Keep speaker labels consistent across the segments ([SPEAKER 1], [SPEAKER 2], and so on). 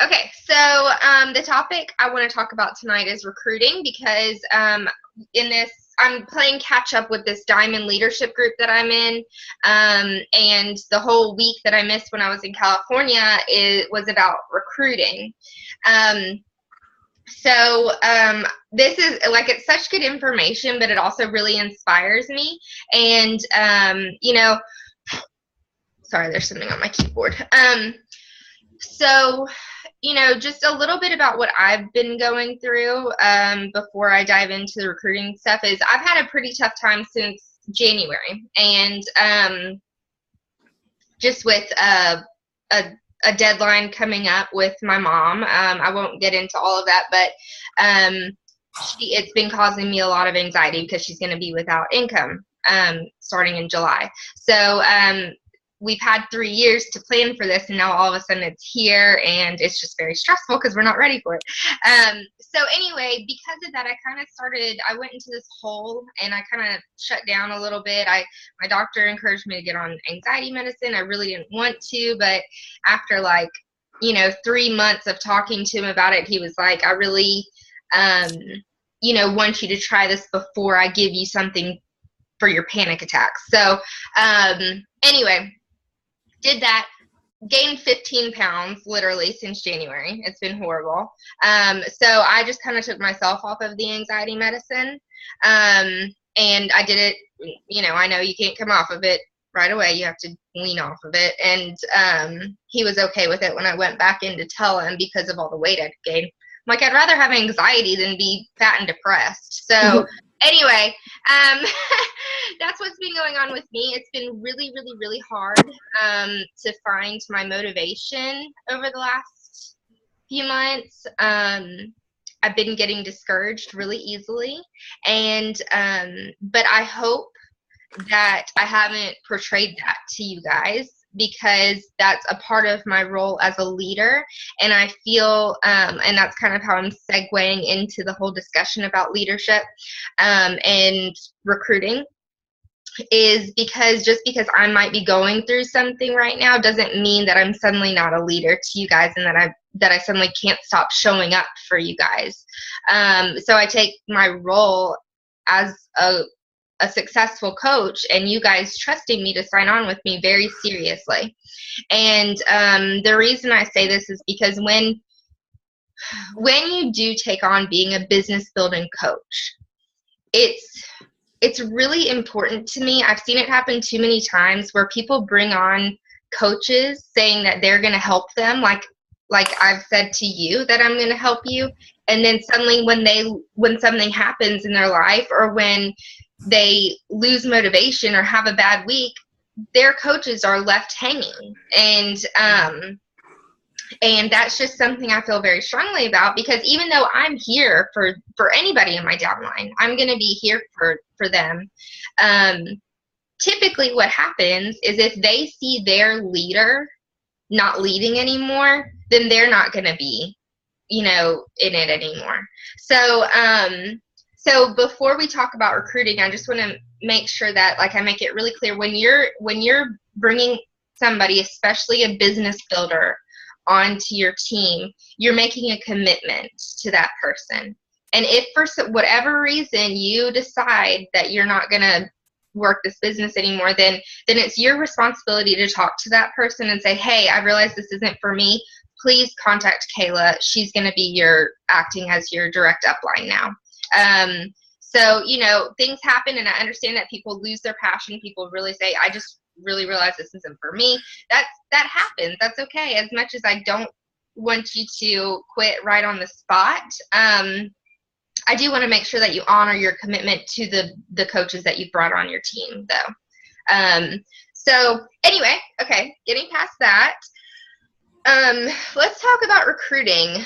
[SPEAKER 1] Okay, so the topic I want to talk about tonight is recruiting because in this, I'm playing catch up with this Diamond Leadership group that I'm in, and the whole week that I missed when I was in California was about recruiting. Um, so this is like, it's such good information, but it also really inspires me. And sorry, there's something on my keyboard. So, just a little bit about what I've been going through before I dive into the recruiting stuff is I've had a pretty tough time since January. And just with a deadline coming up with my mom, I won't get into all of that, but it's been causing me a lot of anxiety because she's going to be without income starting in July. So we've had 3 years to plan for this, and now all of a sudden it's here, and it's just very stressful because we're not ready for it. So anyway, because of that, I went into this hole, and I kind of shut down a little bit. My doctor encouraged me to get on anxiety medicine. I really didn't want to, but after 3 months of talking to him about it, he was like, I really, want you to try this before I give you something for your panic attacks. So anyway, did that, gained 15 pounds literally since January. It's been horrible. So I just kind of took myself off of the anxiety medicine. And I did it, I know you can't come off of it right away. You have to wean off of it. And he was okay with it when I went back in to tell him because of all the weight I'd gained. I'm like, I'd rather have anxiety than be fat and depressed. So anyway, that's what's been going on with me. It's been really, really, really hard to find my motivation over the last few months. I've been getting discouraged really easily, and but I hope that I haven't portrayed that to you guys, because that's a part of my role as a leader. And I feel, and that's kind of how I'm segueing into the whole discussion about leadership and recruiting, is because just because I might be going through something right now doesn't mean that I'm suddenly not a leader to you guys, and that I suddenly can't stop showing up for you guys. So I take my role as a successful coach and you guys trusting me to sign on with me very seriously. And the reason I say this is because when you do take on being a business building coach, it's really important to me. I've seen it happen too many times where people bring on coaches saying that they're going to help them, like I've said to you that I'm going to help you, and then suddenly when something happens in their life, or when they lose motivation or have a bad week, their coaches are left hanging. And that's just something I feel very strongly about, because even though I'm here for anybody in my downline, I'm going to be here for them. Typically what happens is if they see their leader not leading anymore, then they're not going to be, in it anymore. So before we talk about recruiting, I just want to make sure that I make it really clear, when you're bringing somebody, especially a business builder, onto your team, you're making a commitment to that person. And if for whatever reason you decide that you're not going to work this business anymore, then it's your responsibility to talk to that person and say, hey, I realize this isn't for me. Please contact Kayla. She's going to be acting as your direct upline now. So, things happen, and I understand that people lose their passion. People really say, I just really realize this isn't for me. That happens. That's okay. As much as I don't want you to quit right on the spot, I do want to make sure that you honor your commitment to the coaches that you've brought on your team, though. So anyway, okay, getting past that, let's talk about recruiting.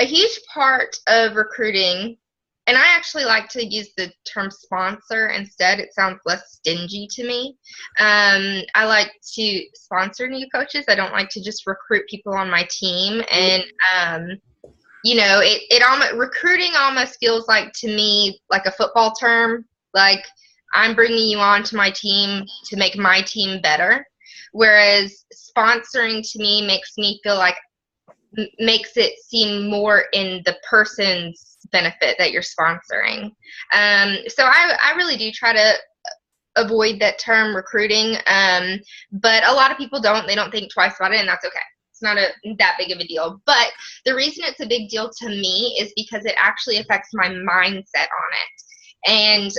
[SPEAKER 1] A huge part of recruiting, and I actually like to use the term sponsor instead. It sounds less stingy to me. I like to sponsor new coaches. I don't like to just recruit people on my team. And, recruiting almost feels like, to me, like a football term. Like, I'm bringing you on to my team to make my team better. Whereas sponsoring to me makes me feel like makes it seem more in the person's benefit that you're sponsoring. So I really do try to avoid that term recruiting, but a lot of people don't. They don't think twice about it, and that's okay. It's not that big of a deal. But the reason it's a big deal to me is because it actually affects my mindset on it. And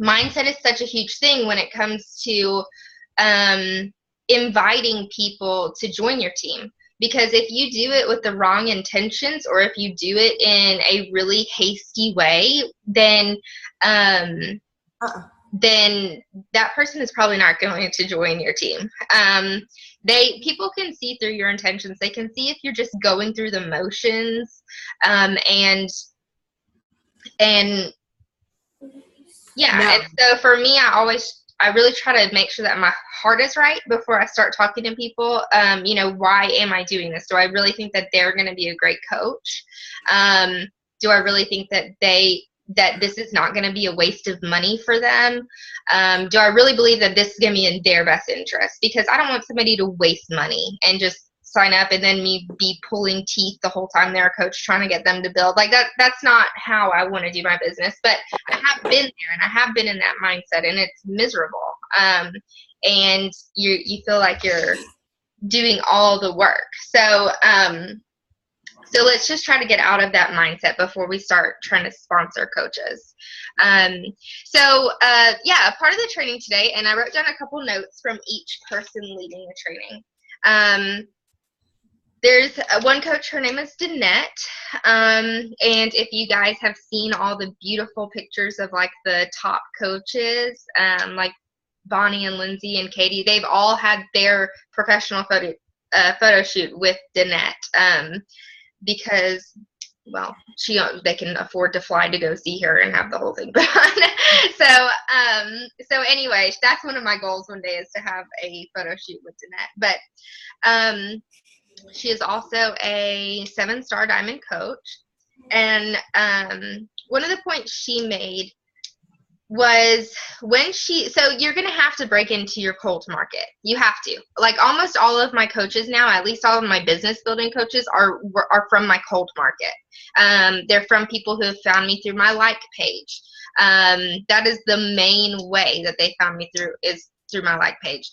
[SPEAKER 1] mindset is such a huge thing when it comes to inviting people to join your team. Because if you do it with the wrong intentions, or if you do it in a really hasty way, then that person is probably not going to join your team. People can see through your intentions. They can see if you're just going through the motions, and yeah. No. And so for me, I really try to make sure that my heart is right before I start talking to people. Why am I doing this? Do I really think that they're going to be a great coach? Do I really think that this is not going to be a waste of money for them? Do I really believe that this is going to be in their best interest? Because I don't want somebody to waste money and just sign up and then me be pulling teeth the whole time they're a coach trying to get them to build. Like that's not how I want to do my business. But I have been there, and I have been in that mindset, and it's miserable. And you feel like you're doing all the work. So let's just try to get out of that mindset before we start trying to sponsor coaches. Part of the training today, and I wrote down a couple notes from each person leading the training. There's one coach, her name is Danette, and if you guys have seen all the beautiful pictures of like the top coaches, like Bonnie and Lindsay and Katie, they've all had their professional photo shoot with Danette, because, well, they can afford to fly to go see her and have the whole thing done. So anyway, that's one of my goals one day, is to have a photo shoot with Danette. But she is also a 7-star diamond coach. And one of the points she made was so you're going to have to break into your cold market. You have to. Like almost all of my coaches now, at least all of my business building coaches are from my cold market. They're from people who have found me through my like page. That is the main way that they found me through my like page.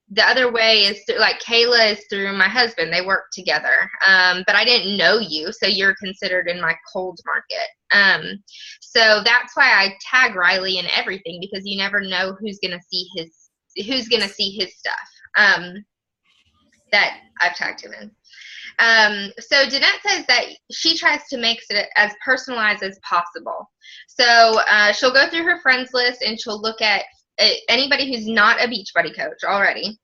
[SPEAKER 1] The other way is like Kayla is through my husband. They work together. But I didn't know you, so you're considered in my cold market. So that's why I tag Riley in everything, because you never know who's gonna see his stuff that I've tagged him in. So Danette says that she tries to make it as personalized as possible. So she'll go through her friends list, and she'll look at anybody who's not a Beachbody coach already.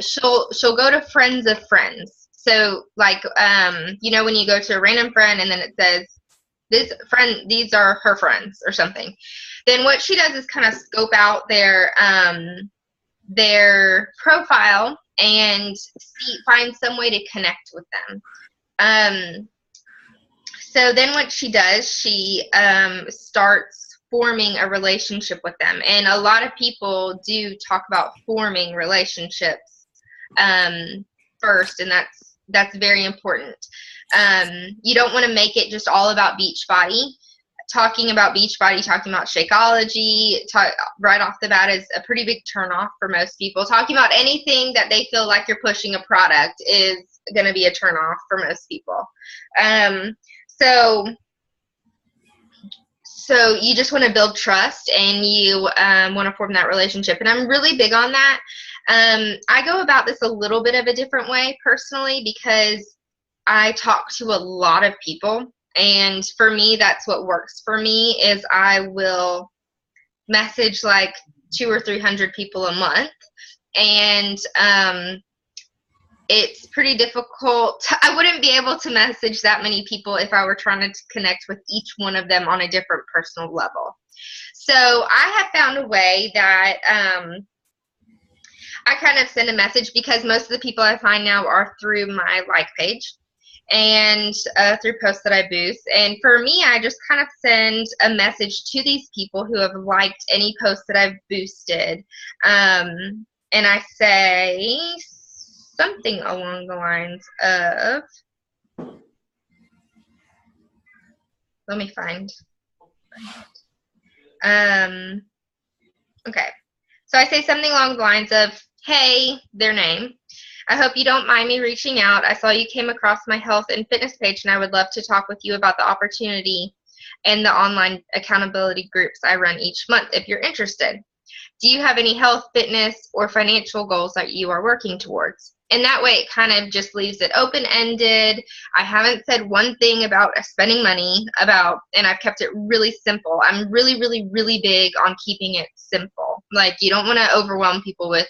[SPEAKER 1] She'll go to friends of friends. So like, when you go to a random friend and then it says, these are her friends or something. Then what she does is kind of scope out their profile and find some way to connect with them. So then what she does, she starts forming a relationship with them. And a lot of people do talk about forming relationships first, and that's very important. You don't want to make it just all about Beachbody. Talking about Beachbody, talking about Shakeology, right off the bat is a pretty big turnoff for most people. Talking about anything that they feel like you're pushing a product is going to be a turnoff for most people. So you just want to build trust, and you want to form that relationship. And I'm really big on that. I go about this a little bit of a different way personally, because I talk to a lot of people. And for me, that's what works for me, is I will message like 200 or 300 people a month. And it's pretty difficult. I wouldn't be able to message that many people if I were trying to connect with each one of them on a different personal level. So I have found a way that I kind of send a message, because most of the people I find now are through my like page and through posts that I boost. And for me, I just kind of send a message to these people who have liked any post that I've boosted. And I say, something along the lines of, let me find. Okay. So I say something along the lines of, hey, their name. I hope you don't mind me reaching out. I saw you came across my health and fitness page, and I would love to talk with you about the opportunity and the online accountability groups I run each month if you're interested. Do you have any health, fitness, or financial goals that you are working towards? And that way it kind of just leaves it open-ended. I haven't said one thing about spending money and I've kept it really simple. I'm really, really, really big on keeping it simple. Like, you don't want to overwhelm people with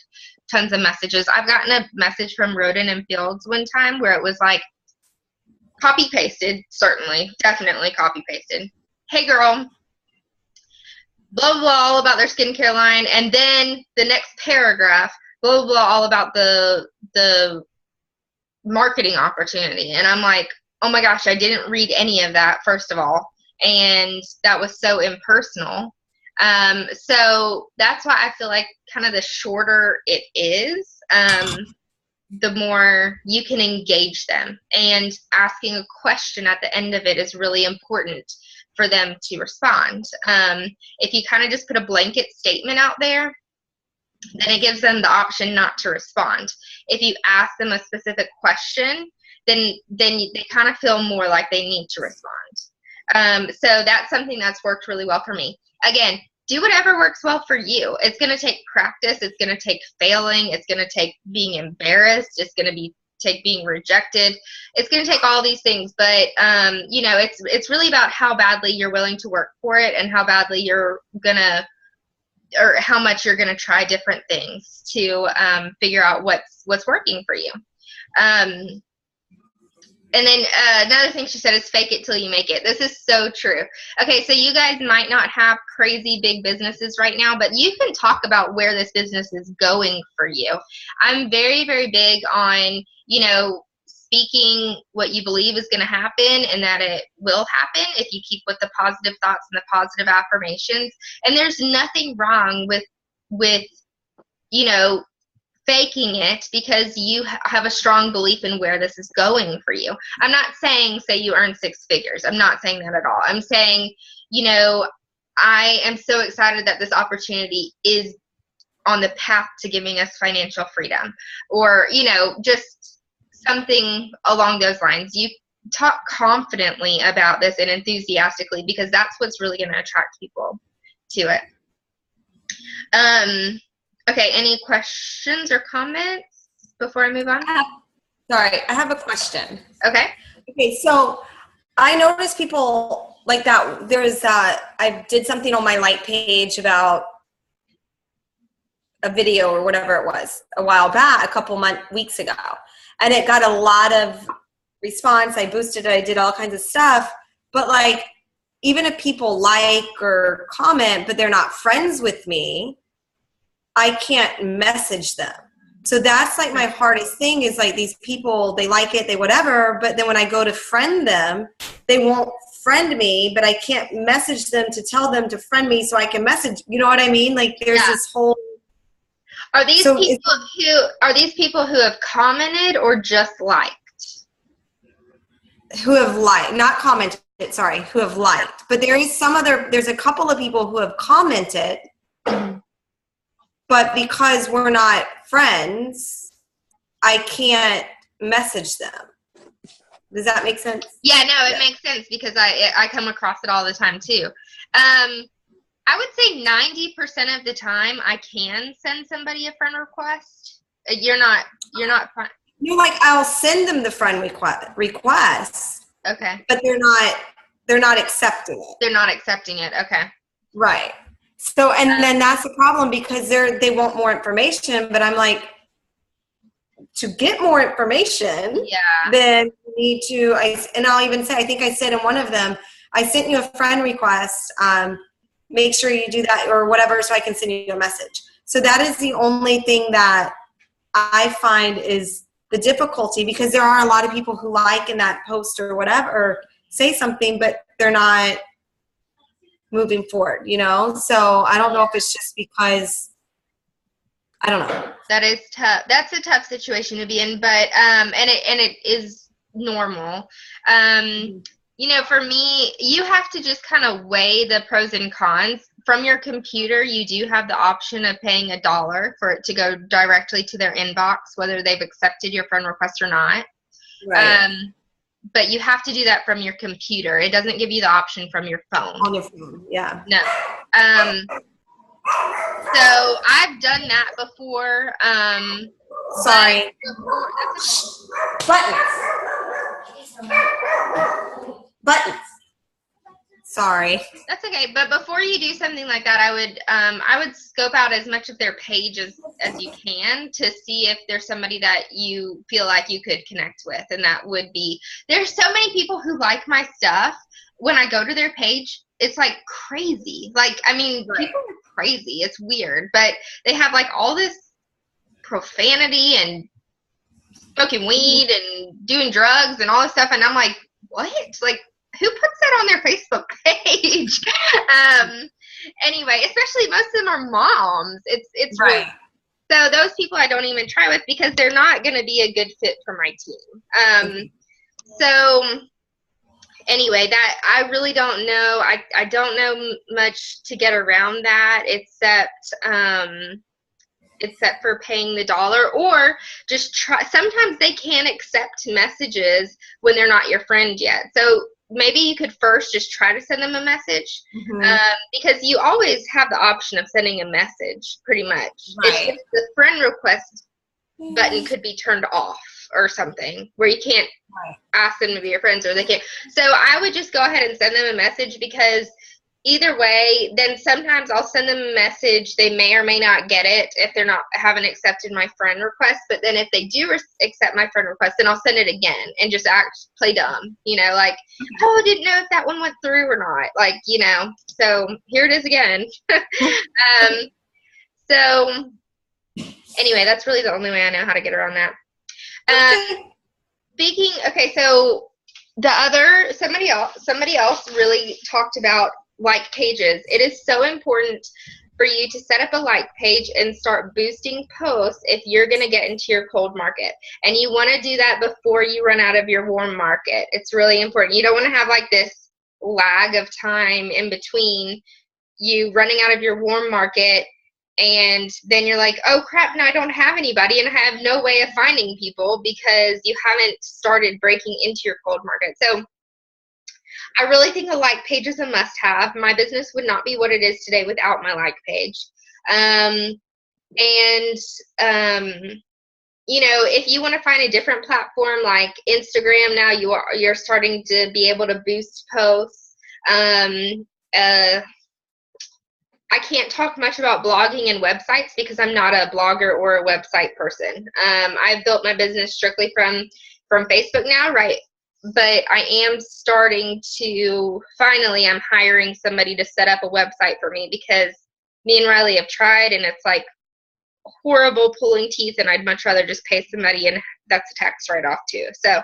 [SPEAKER 1] tons of messages. I've gotten a message from Roden and Fields one time where it was like, copy-pasted, certainly, definitely copy-pasted. Hey, girl, blah, blah, blah, all about their skincare line, and then the next paragraph, blah, blah, blah, all about the marketing opportunity. And I'm like, oh my gosh, I didn't read any of that, first of all, and that was so impersonal. So that's why I feel like kind of the shorter it is, the more you can engage them, and asking a question at the end of it is really important for them to respond. If you kind of just put a blanket statement out there, then it gives them the option not to respond. If you ask them a specific question, then they kind of feel more like they need to respond. So that's something that's worked really well for me. Again, do whatever works well for you. It's going to take practice. It's going to take failing. It's going to take being embarrassed. It's going to take being rejected. It's going to take all these things, but you know, it's really about how badly you're willing to work for it, and how badly you're gonna, or how much you're gonna try different things to figure out what's working for you. And then another thing she said is fake it till you make it. This is so true. Okay, so you guys might not have crazy big businesses right now, but you can talk about where this business is going for you. I'm very, very big on, you know, speaking what you believe is going to happen, and that it will happen if you keep with the positive thoughts and the positive affirmations. And there's nothing wrong with you know, faking it because you have a strong belief in where this is going for you. I'm not saying say you earn 6 figures. I'm not saying that at all. I'm saying, you know, I am so excited that this opportunity is on the path to giving us financial freedom, or, you know, just something along those lines. You talk confidently about this and enthusiastically, because that's what's really going to attract people to it. Okay, any questions or comments before I move on?
[SPEAKER 2] Sorry, I have a question.
[SPEAKER 1] Okay.
[SPEAKER 2] Okay, so I noticed people like that. I did something on my Light page about a video or whatever it was a while back, a couple weeks ago, and it got a lot of response. I boosted it, I did all kinds of stuff, but like, even if people like or comment, but they're not friends with me, I can't message them. So that's like my hardest thing, is like, these people, they like it, they whatever, but then when I go to friend them, they won't friend me, but I can't message them to tell them to friend me so I can message. You know what I mean? Like, there's this whole.
[SPEAKER 1] Are these people who have commented or just liked?
[SPEAKER 2] Who have liked, not commented, sorry, who have liked. But there's a couple of people who have commented, but because we're not friends, I can't message them. Does that make sense?
[SPEAKER 1] Yeah, no, it makes sense, because I come across it all the time too. I would say 90% of the time I can send somebody a friend request. You're not fine.
[SPEAKER 2] You're like, I'll send them the friend request.
[SPEAKER 1] Okay.
[SPEAKER 2] But they're not accepting it.
[SPEAKER 1] They're not accepting it. Okay.
[SPEAKER 2] Right. So, and then that's the problem, because they want more information, but I'm like, to get more information, then you need to, and I'll even say, I think I said in one of them, I sent you a friend request, make sure you do that or whatever, so I can send you a message. So that is the only thing that I find is the difficulty, because there are a lot of people who like in that post or whatever, or say something, but they're not moving forward, you know? So I don't know if it's just because I don't know.
[SPEAKER 1] That is tough. That's a tough situation to be in, but and it is normal. You know, for me, you have to just kind of weigh the pros and cons. From your computer, you do have the option of paying $1 for it to go directly to their inbox, whether they've accepted your friend request or not.
[SPEAKER 2] Right.
[SPEAKER 1] But you have to do that from your computer. It doesn't give you the option from your phone.
[SPEAKER 2] On your phone, yeah.
[SPEAKER 1] No. So I've done that before.
[SPEAKER 2] Sorry. Buttons. Sorry.
[SPEAKER 1] That's okay. But before you do something like that, I would scope out as much of their page as you can to see if there's somebody that you feel like you could connect with. And that would be, there's so many people who like my stuff. When I go to their page, it's like crazy. Like, I mean, people are crazy. It's weird. But they have like all this profanity and smoking weed and doing drugs and all this stuff. And I'm like, what? Like, who puts that on their Facebook page? Anyway, especially most of them are moms. It's
[SPEAKER 2] right.
[SPEAKER 1] Really, so those people I don't even try with because they're not going to be a good fit for my team. So anyway, that I really don't know. I don't know much to get around that except for paying the $1 or just try. Sometimes they can't accept messages when they're not your friend yet. So maybe you could first just try to send them a message because you always have the option of sending a message pretty much.
[SPEAKER 2] Right.
[SPEAKER 1] It's just the friend request button could be turned off or something where you can't ask them to be your friends or they can't. So I would just go ahead and send them a message because either way, then sometimes I'll send them a message. They may or may not get it if they're not haven't accepted my friend request. But then if they do accept my friend request, then I'll send it again and just play dumb. You know, like, oh, I didn't know if that one went through or not. Like, you know, so here it is again. So anyway, that's really the only way I know how to get around that. Okay, so somebody else really talked about like pages. It is so important for you to set up a like page and start boosting posts if you're going to get into your cold market. And you want to do that before you run out of your warm market. It's really important. You don't want to have like this lag of time in between you running out of your warm market and then you're like, oh crap, now I don't have anybody and I have no way of finding people because you haven't started breaking into your cold market. So I really think a like page is a must-have. My business would not be what it is today without my like page. You know, if you want to find a different platform like Instagram, now you're starting to be able to boost posts. I can't talk much about blogging and websites because I'm not a blogger or a website person. I've built my business strictly from Facebook now, right? But I am starting to, finally, I'm hiring somebody to set up a website for me because me and Riley have tried and it's like horrible pulling teeth and I'd much rather just pay somebody and that's a tax write-off too. So,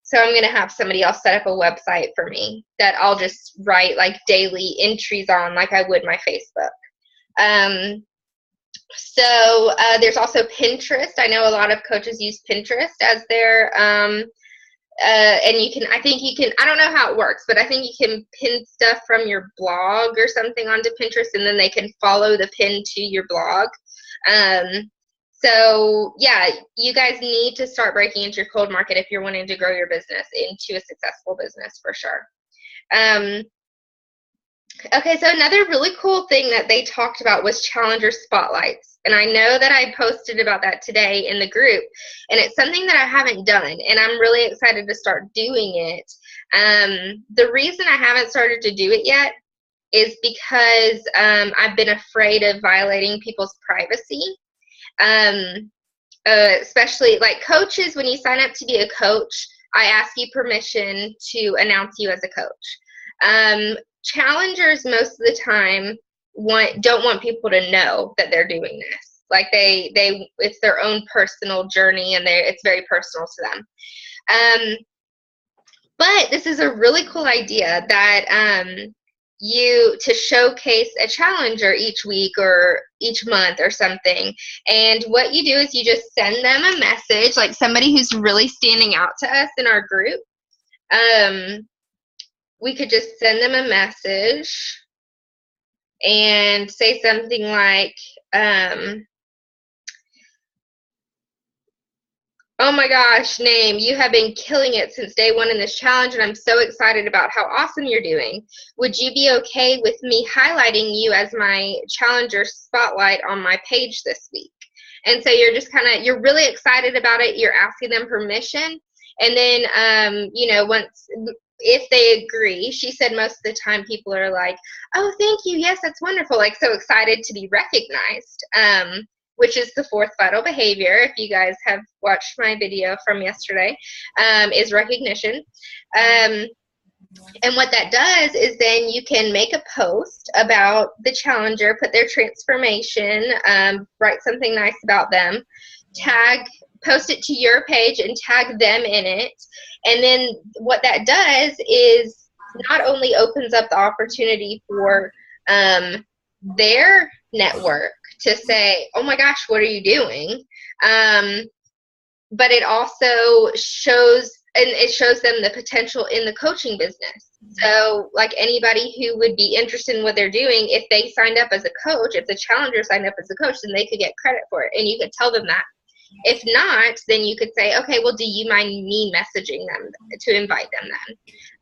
[SPEAKER 1] so I'm going to have somebody else set up a website for me that I'll just write like daily entries on like I would my Facebook. So there's also Pinterest. I know a lot of coaches use Pinterest as their and I don't know how it works, but I think you can pin stuff from your blog or something onto Pinterest and then they can follow the pin to your blog. So yeah, you guys need to start breaking into your cold market if you're wanting to grow your business into a successful business for sure. Okay, so another really cool thing that they talked about was Challenger Spotlights. And I know that I posted about that today in the group. And it's something that I haven't done. And I'm really excited to start doing it. The reason I haven't started to do it yet is because I've been afraid of violating people's privacy. Especially like coaches, when you sign up to be a coach, I ask you permission to announce you as a coach. Challengers most of the time don't want people to know that they're doing this. Like it's their own personal journey and it's very personal to them. But this is a really cool idea that you to showcase a challenger each week or each month or something. And what you do is you just send them a message, like somebody who's really standing out to us in our group. We could just send them a message and say something like, oh my gosh, Name, you have been killing it since day one in this challenge, and I'm so excited about how awesome you're doing. Would you be okay with me highlighting you as my challenger spotlight on my page this week? And so you're just you're really excited about it. You're asking them permission. And then, if they agree, she said most of the time people are like, oh, thank you. Yes, that's wonderful. Like, so excited to be recognized. Which is the fourth vital behavior, if you guys have watched my video from yesterday, is recognition. And what that does is then you can make a post about the challenger, put their transformation, write something nice about them, post it to your page and tag them in it. And then what that does is not only opens up the opportunity for their network to say, oh my gosh, what are you doing? But it also shows them the potential in the coaching business. So like anybody who would be interested in what they're doing, if they signed up as a coach, if the challenger signed up as a coach, then they could get credit for it. And you could tell them that. If not, then you could say, okay, well, do you mind me messaging them to invite them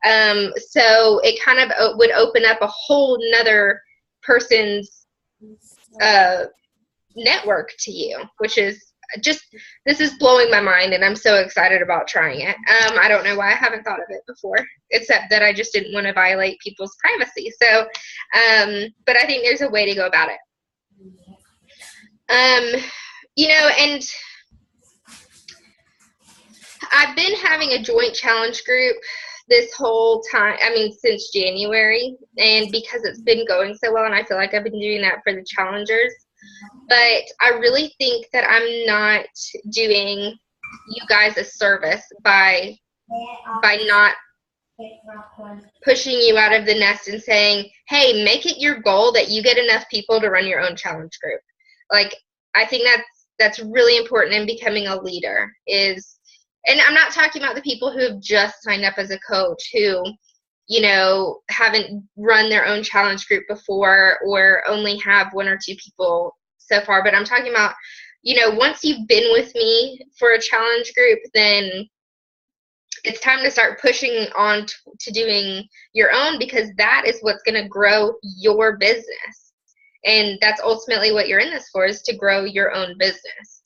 [SPEAKER 1] then? So it kind of would open up a whole nother person's network to you, which is this is blowing my mind, and I'm so excited about trying it. I don't know why I haven't thought of it before, except that I just didn't want to violate people's privacy. So, but I think there's a way to go about it. And I've been having a joint challenge group this whole time, since January, and because it's been going so well, and I feel like I've been doing that for the challengers, but I really think that I'm not doing you guys a service by not pushing you out of the nest and saying, hey, make it your goal that you get enough people to run your own challenge group. Like, I think that's really important in becoming a leader and I'm not talking about the people who have just signed up as a coach who, haven't run their own challenge group before or only have one or two people so far. But I'm talking about, once you've been with me for a challenge group, then it's time to start pushing on to doing your own, because that is what's going to grow your business. And that's ultimately what you're in this for, is to grow your own business.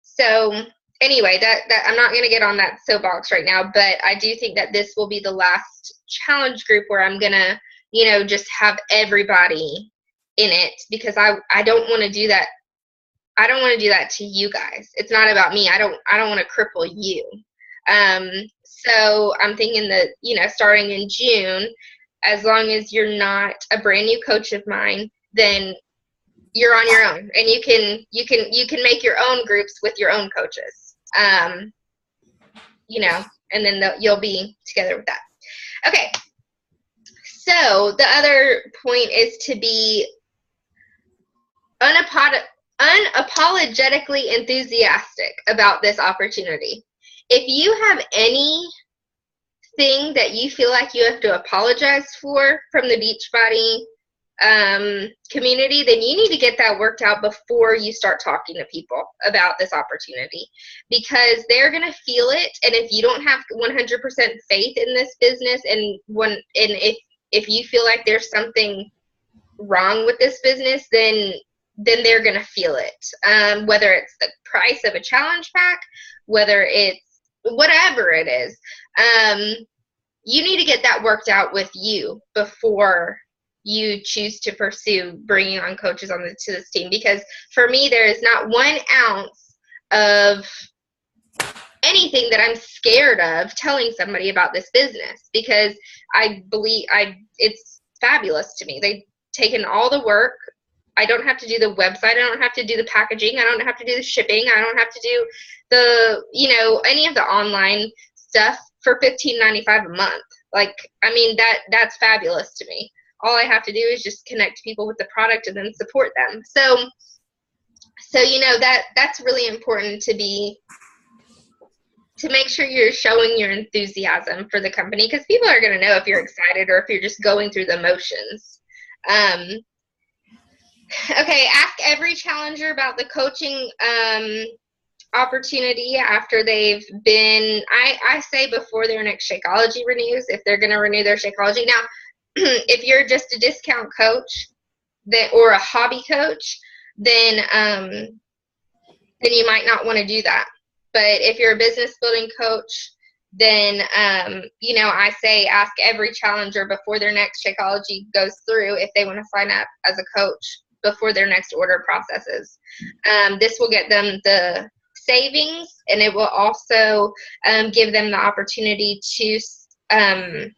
[SPEAKER 1] So anyway, that I'm not going to get on that soapbox right now, but I do think that this will be the last challenge group where I'm going to, just have everybody in it, because I don't want to do that. I don't want to do that to you guys. It's not about me. I don't want to cripple you. So I'm thinking that, starting in June, as long as you're not a brand new coach of mine, then you're on your own, and you can make your own groups with your own coaches. And then you'll be together with that. Okay. So the other point is to be unapologetically enthusiastic about this opportunity. If you have anything that you feel like you have to apologize for from the Beachbody community, then you need to get that worked out before you start talking to people about this opportunity, because they're going to feel it. And if you don't have 100% faith in this business, and if you feel like there's something wrong with this business, then they're going to feel it. Whether it's the price of a challenge pack, whether it's whatever it is, you need to get that worked out with you before you choose to pursue bringing on coaches to this team. Because for me, there is not 1 ounce of anything that I'm scared of telling somebody about this business, because I believe it's fabulous to me. They've taken all the work. I don't have to do the website. I don't have to do the packaging. I don't have to do the shipping. I don't have to do any of the online stuff for $15.95 a month. Like, I mean, that's fabulous to me. All I have to do is just connect people with the product and then support them. So you know, that's really important to make sure you're showing your enthusiasm for the company, because people are going to know if you're excited or if you're just going through the motions. Okay, ask every challenger about the coaching opportunity after they've been, I say before their next Shakeology renews, if they're going to renew their Shakeology. Now, if you're just a discount coach or a hobby coach, then you might not want to do that. But if you're a business building coach, then, you know, I say ask every challenger before their next Shakeology goes through if they want to sign up as a coach before their next order processes. This will get them the savings, and it will also give them the opportunity to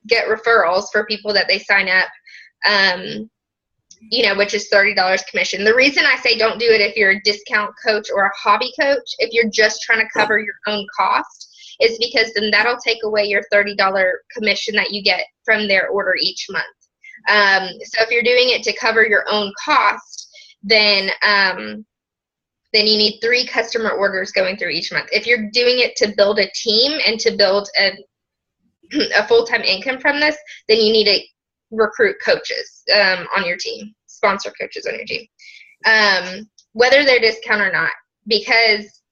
[SPEAKER 1] get referrals for people that they sign up, you know, which is $30 commission. The reason I say don't do it if you're a discount coach or a hobby coach, if you're just trying to cover your own cost, is because then that'll take away your $30 commission that you get from their order each month. So if you're doing it to cover your own cost, then you need 3 customer orders going through each month. If you're doing it to build a team and to build a full-time income from this, then you need to recruit coaches on your team, sponsor coaches on your team, whether they're discount or not, because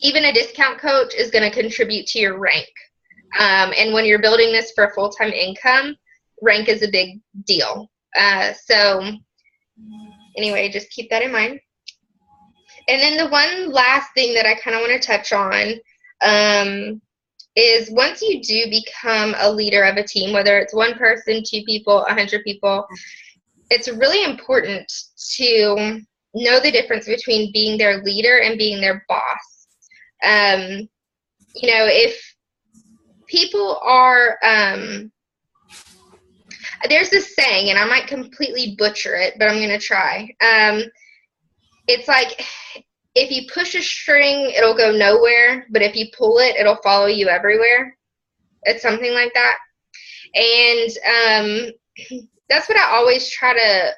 [SPEAKER 1] even a discount coach is going to contribute to your rank. And when you're building this for a full-time income, rank is a big deal. So anyway, just keep that in mind. And then the one last thing that I kind of want to touch on is once you do become a leader of a team, whether it's 1 person, 2 people, 100 people, it's really important to know the difference between being their leader and being their boss. You know, if people are, there's this saying, and I might completely butcher it, but I'm going to try. It's like, if you push a string, it'll go nowhere, but if you pull it, it'll follow you everywhere. It's something like that. And that's what I always try to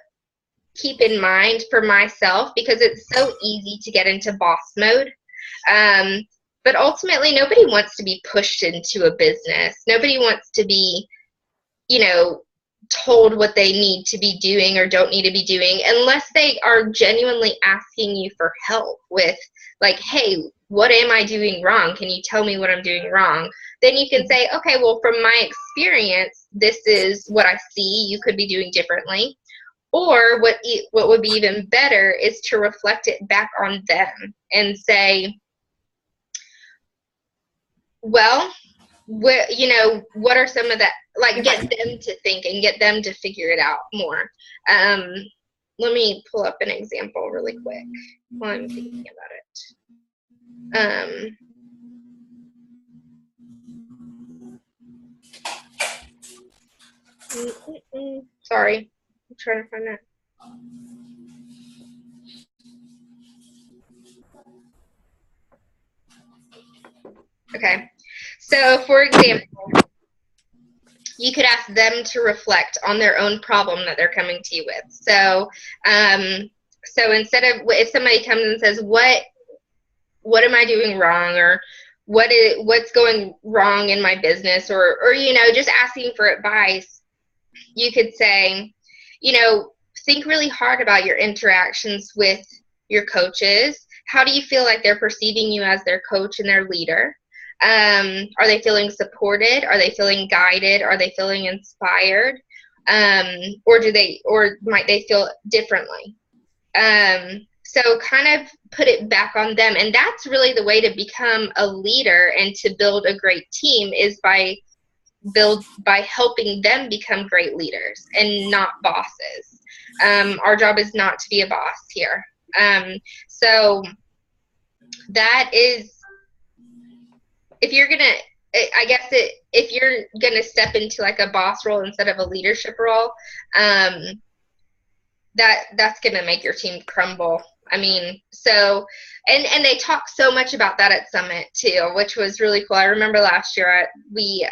[SPEAKER 1] keep in mind for myself, because it's so easy to get into boss mode. But ultimately, nobody wants to be pushed into a business. Nobody wants to be, you know, told what they need to be doing or don't need to be doing, unless they are genuinely asking you for help with, like, hey, what am I doing wrong? Can you tell me what I'm doing wrong? Then you can say, okay, well, from my experience, this is what I see you could be doing differently. Or what would be even better is to reflect it back on them and say, well, you know, what are some of that, like, get them to think and get them to figure it out more. Let me pull up an example really quick while I'm thinking about it. Sorry, I'm trying to find that. Okay, so for example, you could ask them to reflect on their own problem that they're coming to you with. So, so instead of, if somebody comes and says, what am I doing wrong, or what's going wrong in my business, or you know, just asking for advice, you could say, you know, think really hard about your interactions with your coaches. How do you feel like they're perceiving you as their coach and their leader? Are they feeling supported? Are they feeling guided? Are they feeling inspired? Or might they feel differently? So kind of put it back on them. And that's really the way to become a leader and to build a great team, is by helping them become great leaders and not bosses. Our job is not to be a boss here. So that is, if you're gonna, I guess if you're gonna step into like a boss role instead of a leadership role, that's gonna make your team crumble. I mean, so, and they talk so much about that at Summit too, which was really cool. I remember last year we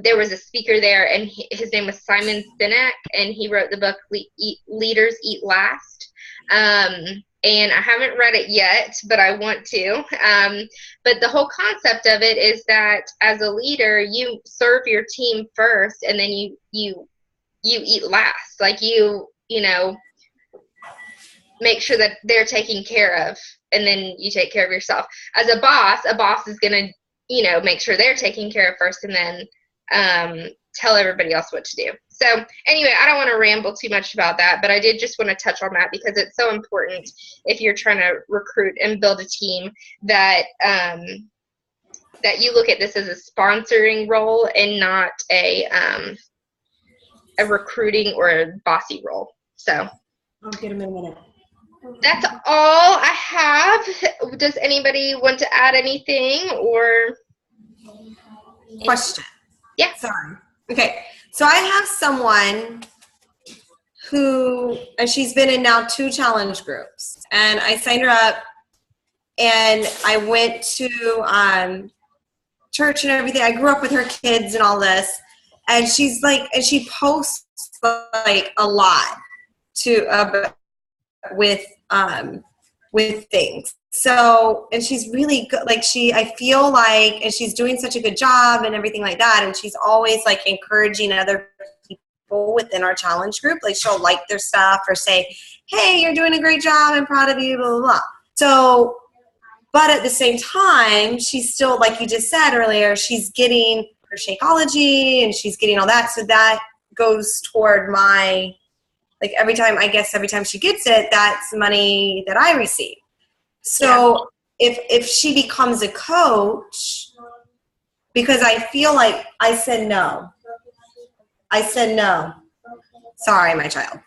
[SPEAKER 1] there was a speaker there, and his name was Simon Sinek, and he wrote the book Leaders Eat Last. And I haven't read it yet, but I want to. But the whole concept of it is that as a leader, you serve your team first, and then you eat last. Like you know, make sure that they're taken care of, and then you take care of yourself. As a boss is gonna, you know, make sure they're taken care of first, and then tell everybody else what to do. So anyway, I don't want to ramble too much about that, but I did just want to touch on that because it's so important if you're trying to recruit and build a team that that you look at this as a sponsoring role and not a recruiting or a bossy role. So
[SPEAKER 2] I'll get him in a minute.
[SPEAKER 1] That's all I have. Does anybody want to add anything or?
[SPEAKER 2] Question.
[SPEAKER 1] Yeah.
[SPEAKER 2] Sorry. Okay. So I have someone who, and she's been in now 2 challenge groups, and I signed her up, and I went to church and everything. I grew up with her kids and all this, and she's like, and she posts like a lot with things. So, and she's really good. Like I feel like, and she's doing such a good job and everything like that. And she's always like encouraging other people within our challenge group. Like she'll like their stuff or say, hey, you're doing a great job. I'm proud of you, blah, blah, blah. So, but at the same time, she's still, like you just said earlier, she's getting her Shakeology and she's getting all that. So that goes toward my, like every time she gets it, that's money that I receive. So if she becomes a coach, because I feel like I said no. Sorry, my child.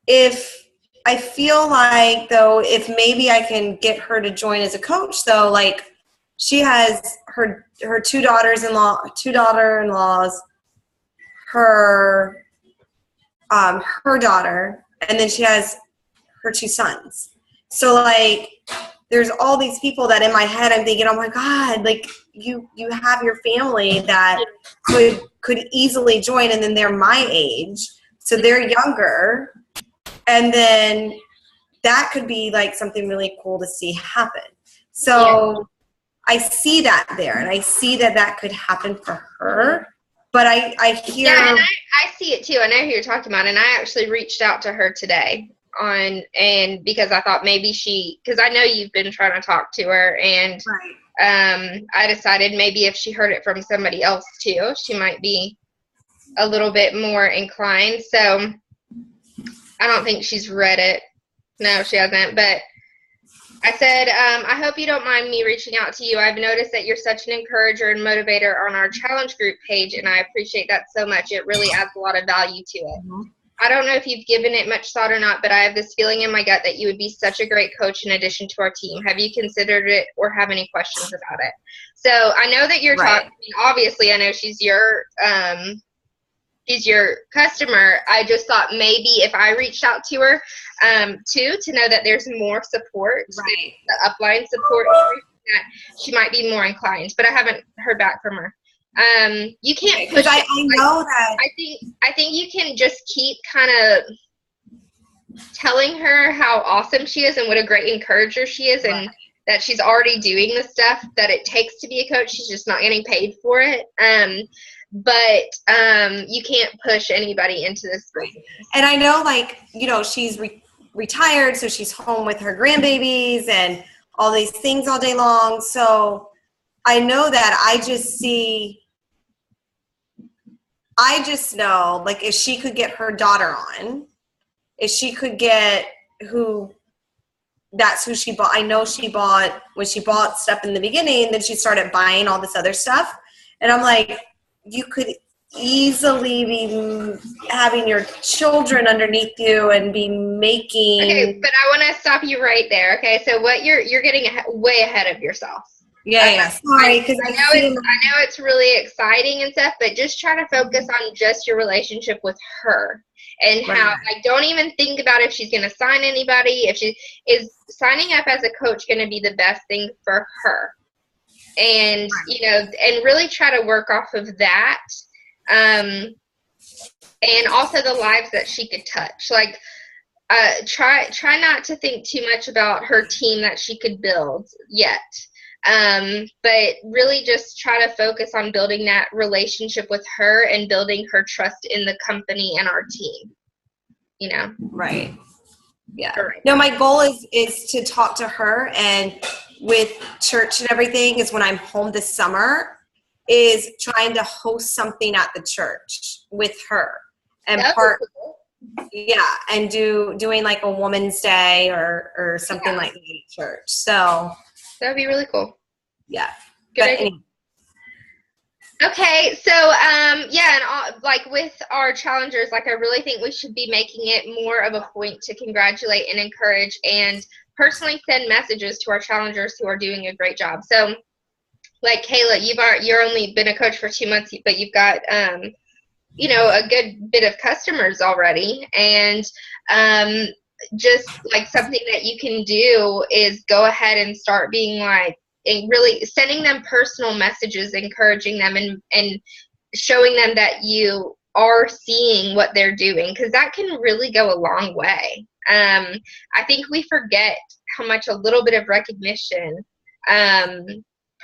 [SPEAKER 2] If I feel like, though, if maybe I can get her to join as a coach, though, like she has her 2 daughter-in-laws, her daughter, and then she has her 2 sons. So like there's all these people that in my head I'm thinking, oh my God, like you have your family that could easily join, and then they're my age, so they're younger, and then that could be like something really cool to see happen. So I see that there, and I see that could happen for her. But I hear...
[SPEAKER 1] Yeah, and I see it too. I know who you're talking about, and I actually reached out to her today and because I thought maybe because I know you've been trying to talk to her, and
[SPEAKER 2] right.
[SPEAKER 1] I decided maybe if she heard it from somebody else too, she might be a little bit more inclined. So I don't think she's read it. No, she hasn't, but I said, I hope you don't mind me reaching out to you. I've noticed that you're such an encourager and motivator on our challenge group page, and I appreciate that so much. It really adds a lot of value to it. Mm-hmm. I don't know if you've given it much thought or not, but I have this feeling in my gut that you would be such a great coach in addition to our team. Have you considered it or have any questions about it? So I know that you're talking, obviously I know she's your customer. I just thought maybe if I reached out to her too, to know that there's more support, the upline support, that she might be more inclined, but I haven't heard back from her. You can't push
[SPEAKER 2] I know that.
[SPEAKER 1] I think you can just keep kind of telling her how awesome she is and what a great encourager she is, and that she's already doing the stuff that it takes to be a coach. She's just not getting paid for it. But you can't push anybody into this business.
[SPEAKER 2] And I know, like, you know, she's retired, so she's home with her grandbabies and all these things all day long. So I know that I just know, like, if she could get her daughter on, if she could get that's who she bought. I know when she bought stuff in the beginning, then she started buying all this other stuff. And I'm like, you could easily be having your children underneath you and be making...
[SPEAKER 1] Okay, but I want to stop you right there. Okay, so what you're getting way ahead of yourself.
[SPEAKER 2] Yeah. Sorry, because
[SPEAKER 1] I know it's really exciting and stuff, but just try to focus on just your relationship with her and how. Like, don't even think about if she's going to sign anybody. If she is signing up as a coach, going to be the best thing for her. and and really try to work off of that, and also the lives that she could touch. Like, try not to think too much about her team that she could build yet, but really just try to focus on building that relationship with her and building her trust in the company and our team.
[SPEAKER 2] Right. Yeah.
[SPEAKER 1] Right.
[SPEAKER 2] No, my goal is to talk to her, and with church and everything, is when I'm home this summer, is trying to host something at the church with her and and doing like a Woman's Day or something like that at church. So
[SPEAKER 1] that'd be really cool.
[SPEAKER 2] Yeah.
[SPEAKER 1] Good idea. Anyway. Okay, so and like with our challengers, like I really think we should be making it more of a point to congratulate and encourage and personally send messages to our challengers who are doing a great job. So, like Kayla, you're only been a coach for 2 months, but you've got a good bit of customers already, and just like something that you can do is go ahead and start being like, and really sending them personal messages, encouraging them and showing them that you are seeing what they're doing, because that can really go a long way. I think we forget how much a little bit of recognition,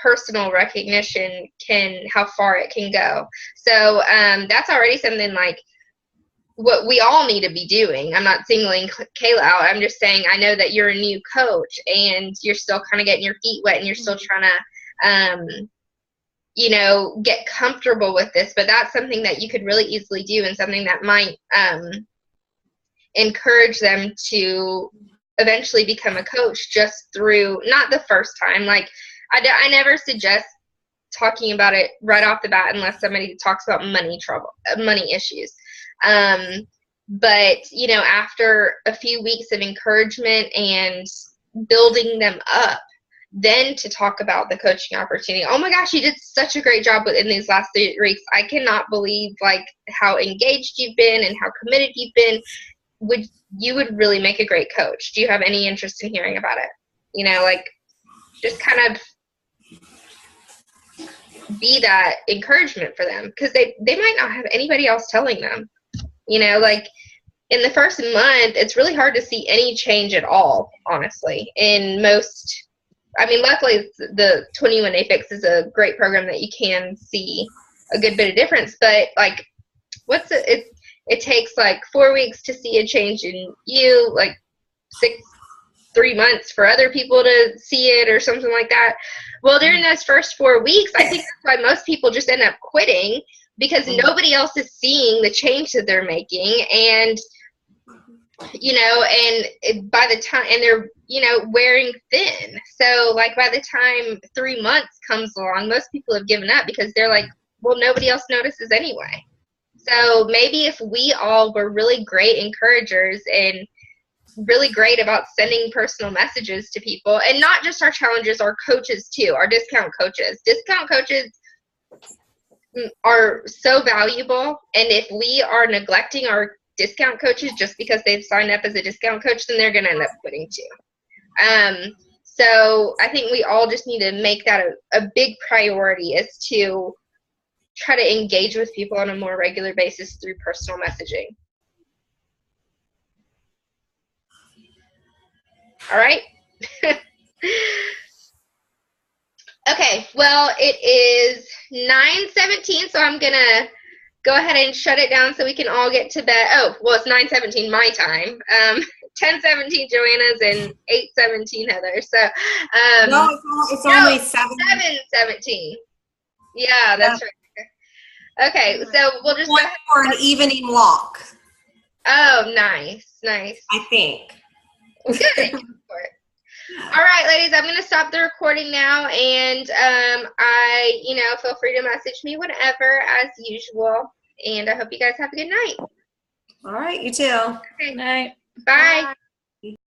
[SPEAKER 1] personal recognition, how far it can go. So that's already something like what we all need to be doing. I'm not singling Kayla out. I'm just saying I know that you're a new coach and you're still kind of getting your feet wet and you're still trying to, get comfortable with this. But that's something that you could really easily do, and something that might encourage them to eventually become a coach just through, not the first time. Like, I never suggest talking about it right off the bat unless somebody talks about money issues. But after a few weeks of encouragement and building them up, then to talk about the coaching opportunity. Oh my gosh, you did such a great job in these last 3 weeks. I cannot believe like how engaged you've been and how committed you've been. You would really make a great coach. Do you have any interest in hearing about it? Just kind of be that encouragement for them, because they might not have anybody else telling them. Like in the first month, it's really hard to see any change at all, honestly. Luckily the 21 Day Fix is a great program that you can see a good bit of difference, but like it takes like 4 weeks to see a change in you, like 3 months for other people to see it or something like that. Well, during those first 4 weeks, I think that's why most people just end up quitting, because nobody else is seeing the change that they're making. And, and by the time, and they're, wearing thin. So like by the time 3 months comes along, most people have given up because they're like, well, nobody else notices anyway. So maybe if we all were really great encouragers and really great about sending personal messages to people, and not just our challengers, our coaches too, our discount coaches. Discount coaches are so valuable, and if we are neglecting our discount coaches just because they've signed up as a discount coach, then they're going to end up quitting too. So I think we all just need to make that a big priority, is to try to engage with people on a more regular basis through personal messaging. All right. Okay, well, it is 9:17, so I'm going to go ahead and shut it down so we can all get to bed. Oh, well, it's 9:17 my time. 10:17 Joanna's and 8:17 Heather. So
[SPEAKER 2] no, it's only
[SPEAKER 1] 7:17. Yeah, that's right. Okay, so we'll just go ahead
[SPEAKER 2] for an evening walk.
[SPEAKER 1] Oh, nice.
[SPEAKER 2] I think.
[SPEAKER 1] Well, good. All right, ladies, I'm going to stop the recording now, and feel free to message me whenever, as usual, and I hope you guys have a good night.
[SPEAKER 2] All right, you too.
[SPEAKER 1] Okay.
[SPEAKER 3] Night.
[SPEAKER 1] Bye. Bye.